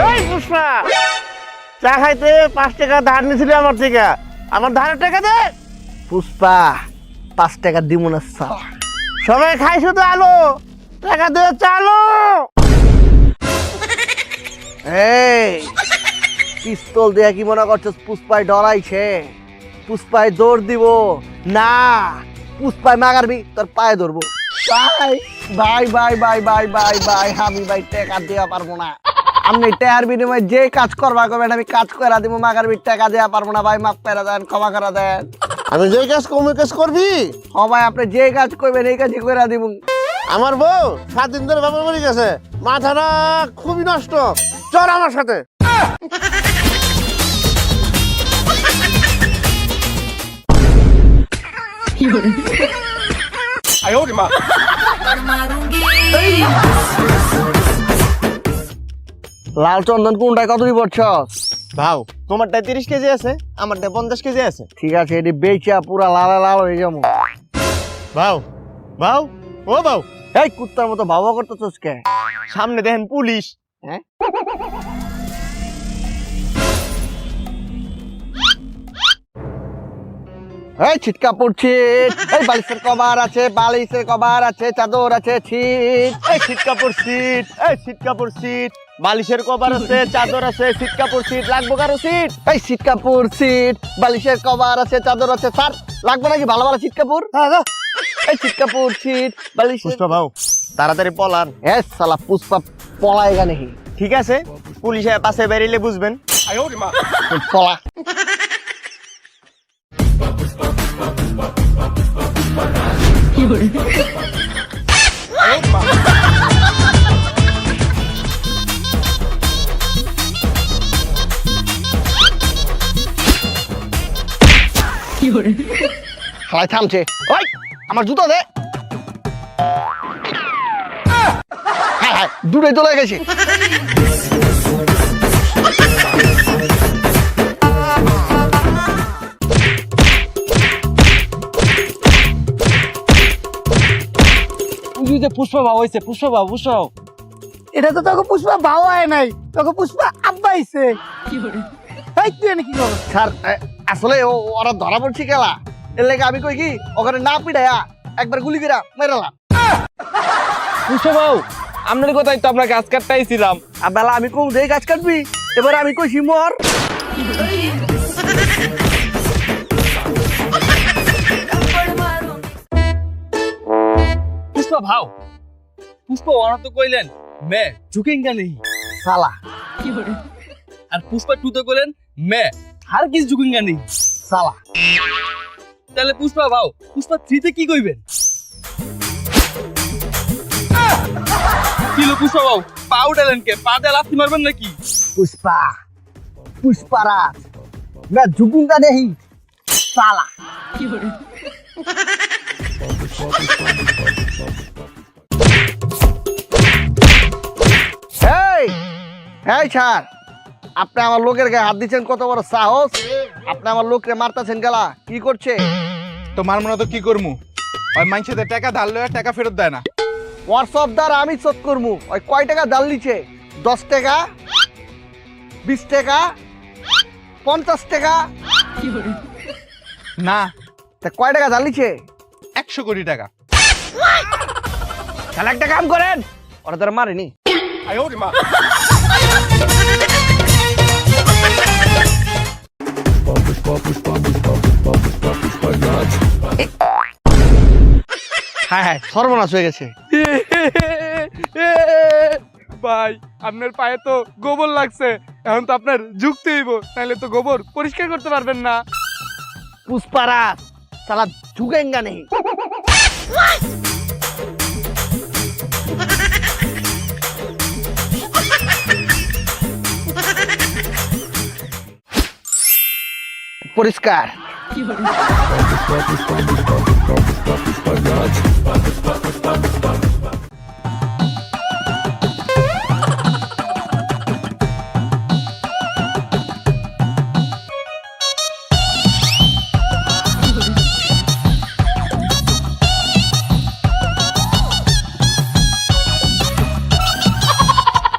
এই পুষ্পা, চা খাইতে 5 টাকা ধার নিয়েছিলি আমার থেকে, আমার ধারের টাকা দে। পুষ্পা 5 টাকা দিব না সালা। সবাই খাই শুধু আলো, টাকা দিয়ে চালো। এই পিস্তল দিয়ে কি মনে করছিস পুষ্পায় ডরাইছে? পুষ্পায় দৌড় দিব না, পুষ্পায় মাগারবি তোর পায়ে ধরবো। ভাই ভাই ভাই ভাই ভাই ভাই ভাই আমি ভাই টাকা দেওয়া পারবো না। আপনি টাকার বিনিময়ে যে কাজ করবা করবেন আমি কাজ করে দিব, মাগারবি টাকা দেওয়া পারবো না ভাই, মাফ করে দেন, ক্ষমা করে দেন। আমি যে কাজ কমে কাজ করবি? হ ভাই আপনি যে কাজ করবেন এই কাজই করে দিব। আমার বউ 7 দিন ধরে বাবার বাড়ি গেছে, মাথাটা খুবই নষ্ট। চল আমার সাথে। লাল চন্দন কোনটায় কত দিব ভাও তোমারটা 30 কেজি আছে, আমারটা 50 কেজি আছে। ঠিক আছে এটি বেচা পুরা লাল লাল হয়ে যাবো। ভাও ভাও ও ভাও, এই কুত্তার মতো ভাবা করতেছস কে? সামনে দেখেন পুলিশ। হ্যাঁ এই ছিটকা পড়ছে, এই বালিশের কভার আছে, বালিশের কভার আছে, চাদর আছে, ছিট। এই সিট কাপড় সিট, এই সিট কাপড় সিট, বালিশের কভার আছে, চাদর আছে, সিট কাপড় সিট। লাগবো কারো সিট? এই সিট কাপড় সিট, বালিশের কভার আছে, চাদর আছে। স্যার লাগবে নাকি ভালো ভালো সিট কাপড়? এই সিট কাপড় সিট, বালিশের। পুষ্পা ভাও তাড়াতাড়ি পলান। এ শালা পুষ্পা পলায়গা নাকি? ঠিক আছে, পুলিশে পাশে বেরিয়ে বুঝবেন। পলা। হালাই থামছে। ওই আমার জুতো দে। হ্যাঁ হ্যাঁ দূরে চলে গেছে। পুষ্পা ভাও হয়েছে, পুষ্পা ভাও, পুষ্পা। এটা তো তোকে পুষ্পা ভাও হয় নাই, তোকে পুষ্পা আব্বা আইছে। এই তুই এনে কি করছ? স্যার আসলে ওরা ধরা পড়ছি খেলা, এর লেগে আমি কই কি ওখানে না পিড়াইয়া একবার গুলি করে মেরালাম। পুষ্পা ভাও আপনার কথাই তো আপনাকে গাছ কাটতেছিলাম। আর বেলা আমি কই দেই গাছ কাটবি, এবার আমি কইছি মর। पुष्पा भाव पुष्पा ওরা তো কইলেন मैं झुकेंगा नहीं শালা আর পুষ্পা 2 তো কইলেন मैं हर किस झुकेंगा नहीं। শালা তাহলে পুষ্পা ভাও পুষ্পা 3 তে কি কইবেন? কিলো পুষ্পা ভাও পাউ ডালেন কে? পা দিয়ে লাথি মারবেন নাকি? पुष्पा पुष्पाराज मैं झुकूंगा नहीं साला। এই এই স্যার আপনি আমার লোকের গায়ে হাত দিচ্ছেন, কত বড় সাহস! আপনি আমার লোককে মারতেছেন গেলা, কি করছে? তো মারমো না তো কি করমু? ওই মানুষদের টাকা ধার লয়ে টাকা ফেরত দেয় না। হোয়াটসঅ্যাপ দ্বারা আমি শোধ করবো। ওই কয় টাকা জাল নিচ্ছে? 10 টাকা, 20 টাকা, 50 টাকা? না, তা কয় টাকা জাল নিচ্ছে? 100 কোটি টাকা। তাহলে একটা কাম করেন, ওরা তারা মারেনি। হ্যাঁ হ্যাঁ সর্বনাশ হয়ে গেছে। ভাই আপনার পায়ে তো গোবর লাগছে, এখন তো আপনার ঝুঁকতে হইব, নাহলে তো গোবর পরিষ্কার করতে পারবেন না। पुष्पाराज साला झुकेगा नहीं। পরিষ্কার।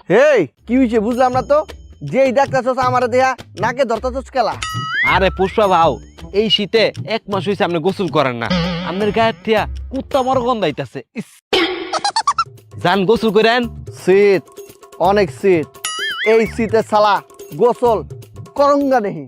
হেই কি হয়েছে বুঝলাম না তো, যেই দেখতেছস আমারে দেয়া নাকে ধরতেছস কেলা? আরে পুষ্পা ভাও, এই শীতে 1 মাস হয়েছে আপনি গোসল করেন না, আপনার গায়ের থিয়া কুত্তা মর গন্ধ আইতাছে। ইস। যান গোসল করেন। শীত, অনেক শীত, এই শীতে সালা গোসল করঙ্গা নেহি।